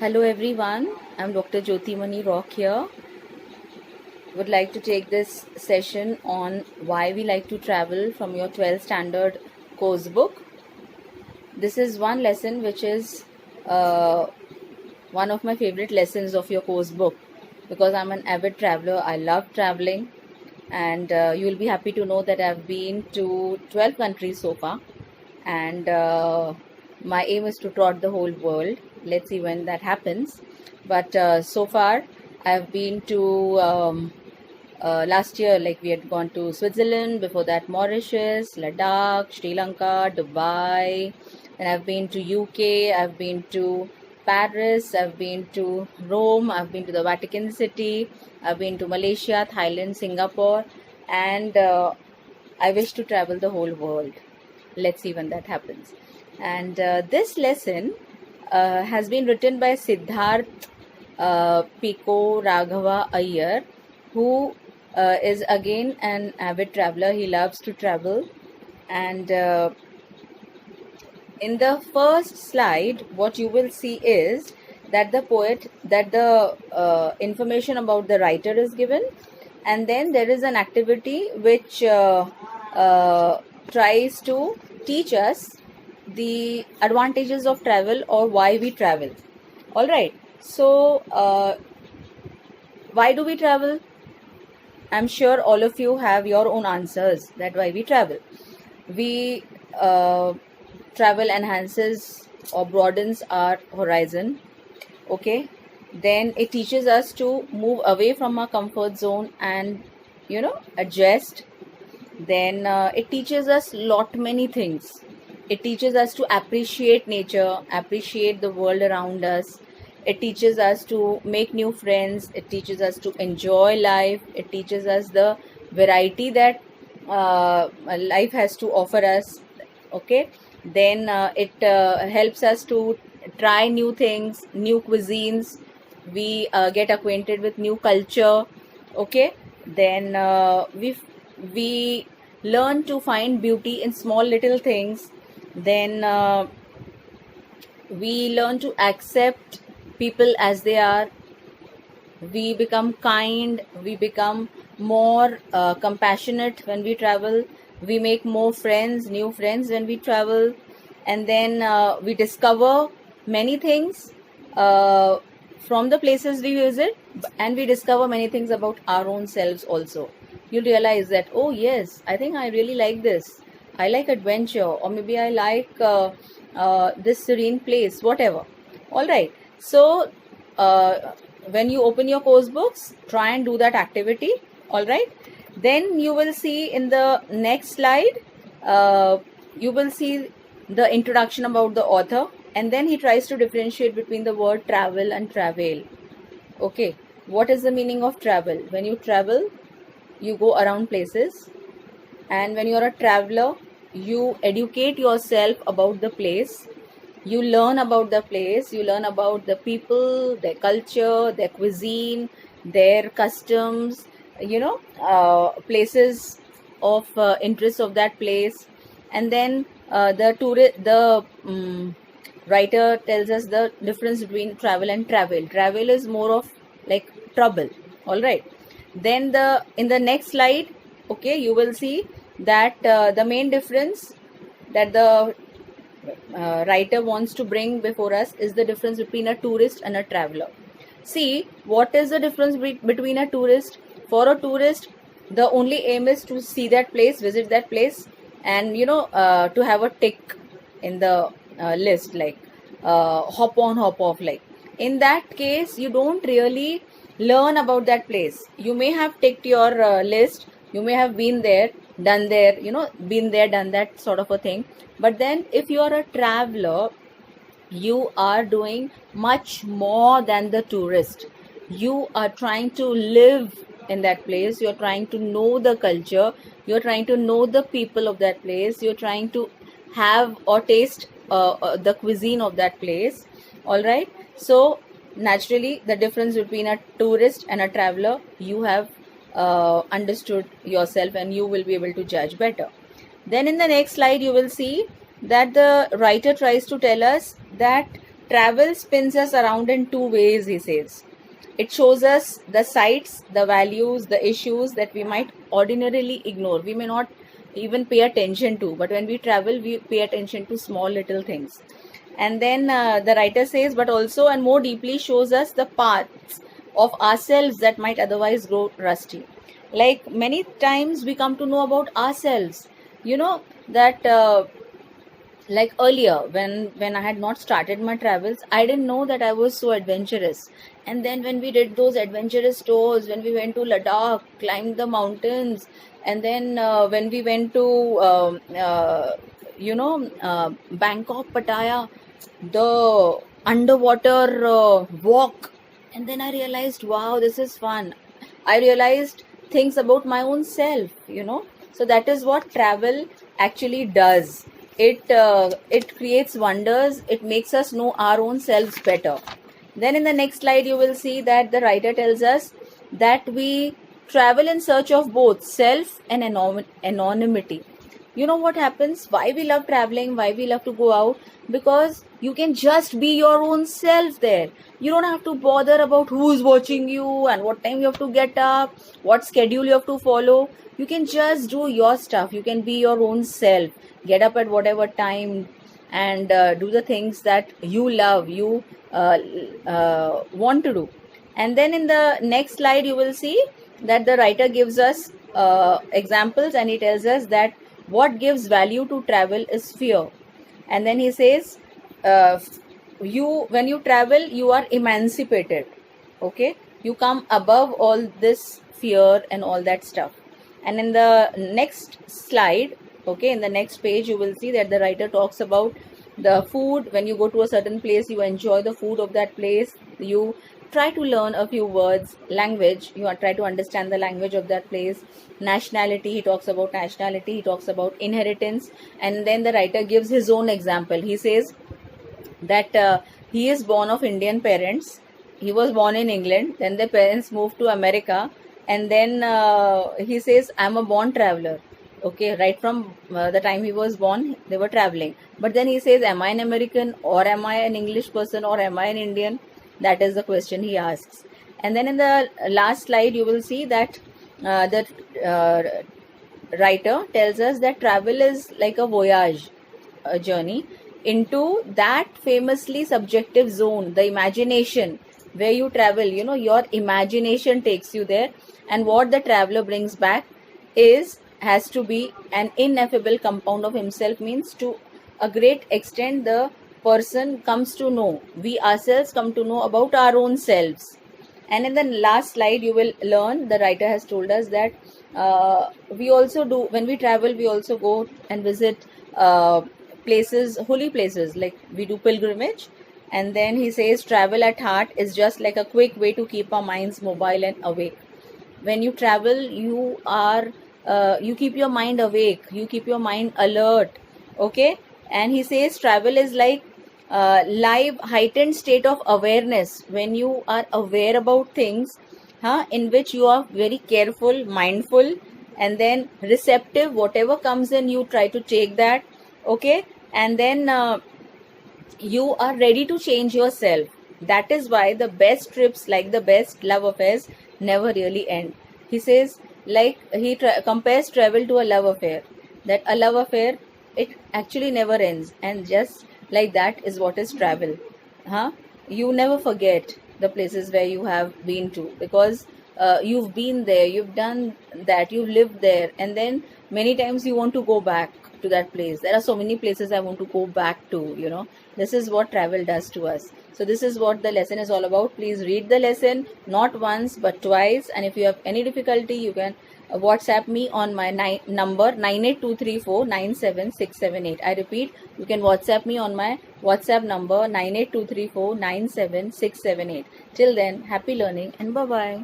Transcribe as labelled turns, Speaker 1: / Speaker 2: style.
Speaker 1: Hello everyone, I'm Dr. Jyotimani Rock here. Would like to take this session on why we like to travel from your 12th standard course book. This is one lesson which is one of my favorite lessons of your course book because I'm an avid traveler. I love traveling, and you will be happy to know that I've been to 12 countries so far, and my aim is to trot the whole world. Let's see when that happens. But so far I've been to last year, like we had gone to Switzerland, before that Mauritius, Ladakh, Sri Lanka, Dubai, and I've been to UK, I've been to Paris, I've been to Rome, I've been to the Vatican City, I've been to Malaysia, Thailand, Singapore, and I wish to travel the whole world. Let's see when that happens. And this lesson has been written by Siddharth Pico Raghava Iyer, who is again an avid traveler. He loves to travel. And in the first slide, what you will see is that the information about the writer is given, and then there is an activity which tries to teach us the advantages of travel or why we travel. All right, so why do we travel? I'm sure all of you have your own answers that why we travel. We travel enhances or broadens our horizon. Okay, then it teaches us to move away from our comfort zone and adjust. Then it teaches us lot many things. It teaches us to appreciate nature, appreciate the world around us. It teaches us to make new friends. It teaches us to enjoy life. It teaches us the variety that life has to offer us. Okay, then it helps us to try new things, new cuisines. We get acquainted with new culture. Okay, then we learn to find beauty in small little things. Then we learn to accept people as they are. We become kind. We become more compassionate when we travel. We make more friends, new friends when we travel. And then we discover many things from the places we visit, and we discover many things about our own selves also. You realize that, oh yes, I think I really like this. I like adventure, or maybe I like this serene place, whatever. All right. So when you open your course books, try and do that activity. All right. Then you will see in the next slide, you will see the introduction about the author, and then he tries to differentiate between the word travel and travel. Okay, what is the meaning of travel? When you travel, you go around places, and when you're a traveler, you educate yourself about the place. You learn about the place, you learn about the people, their culture, their cuisine, their customs, places of interest of that place. And then the writer tells us the difference between travel and travel. Travel is more of like trouble. All right. Then in the next slide, okay, you will see that the main difference that the writer wants to bring before us is the difference between a tourist and a traveler. See, what is the difference between a tourist? For a tourist, the only aim is to see that place, visit that place, and to have a tick in the list, like hop on, hop off. Like in that case, you don't really learn about that place. You may have ticked your list, you may have been there, done there, been there, done that sort of a thing. But then if you are a traveler, you are doing much more than the tourist. You are trying to live in that place. You're trying to know the culture. You're trying to know the people of that place. You're trying to have or taste the cuisine of that place. All right. So naturally, the difference between a tourist and a traveler, you have understood yourself, and you will be able to judge better. Then in the next slide, you will see that the writer tries to tell us that travel spins us around in two ways, he says. It shows us the sights, the values, the issues that we might ordinarily ignore. We may not even pay attention to, but when we travel, we pay attention to small little things. And then the writer says, but also and more deeply shows us the parts of ourselves that might otherwise grow rusty. Like many times we come to know about ourselves, you know, that like earlier when I had not started my travels, I didn't know that I was so adventurous. And then when we did those adventurous tours, when we went to Ladakh, climbed the mountains, and then when we went to Bangkok, Pattaya, the underwater walk, and then I realized, wow, this is fun. I realized things about my own self, so that is what travel actually does. It creates wonders. It makes us know our own selves better. Then in the next slide you will see that the writer tells us that we travel in search of both self and anonymity. You know what happens? Why we love traveling, why we love to go out? Because you can just be your own self there. You don't have to bother about who's watching you and what time you have to get up, what schedule you have to follow. You can just do your stuff. You can be your own self. Get up at whatever time and do the things that you love, you want to do. And then in the next slide you will see that the writer gives us examples, and he tells us that what gives value to travel is fear. And then he says, when you travel, you are emancipated. Okay, you come above all this fear and all that stuff. And in the next slide, okay, in the next page, you will see that the writer talks about the food. When you go to a certain place, you enjoy the food of that place. You try to learn a few words, language. You try to understand the language of that place. Nationality, he talks about nationality. He talks about inheritance. And then the writer gives his own example. He says that he is born of Indian parents. He was born in England. Then the parents moved to America. And then he says, I'm a born traveler. Okay, right from the time he was born, they were traveling. But then he says, am I an American, or am I an English person, or am I an Indian? That is the question he asks. And then in the last slide, you will see that the writer tells us that travel is like a voyage, a journey into that famously subjective zone, the imagination, where you travel. Your imagination takes you there, and what the traveler brings back has to be an ineffable compound of himself. Means to a great extent the person comes to know, we ourselves come to know about our own selves. And in the last slide you will learn, the writer has told us that we also do, when we travel, we also go and visit places, holy places, like we do pilgrimage. And then he says travel at heart is just like a quick way to keep our minds mobile and awake. When you travel, you are you keep your mind awake, you keep your mind alert. Okay. And he says travel is like live heightened state of awareness, when you are aware about things, in which you are very careful, mindful, and then receptive. Whatever comes in, you try to take that. Okay. And then you are ready to change yourself. That is why the best trips, like the best love affairs, never really end. He says, like he compares travel to a love affair, that a love affair, it actually never ends. And just like that is what is travel. You never forget the places where you have been to, because you've been there, you've done that, you've lived there, and then many times you want to go back to that place. There are so many places I want to go back to. This is what travel does to us. So this is what the lesson is all about. Please read the lesson not once but twice. And if you have any difficulty, you can WhatsApp me on my number 9823497678. I repeat, you can WhatsApp me on my WhatsApp number 9823497678. Till then, happy learning and bye-bye.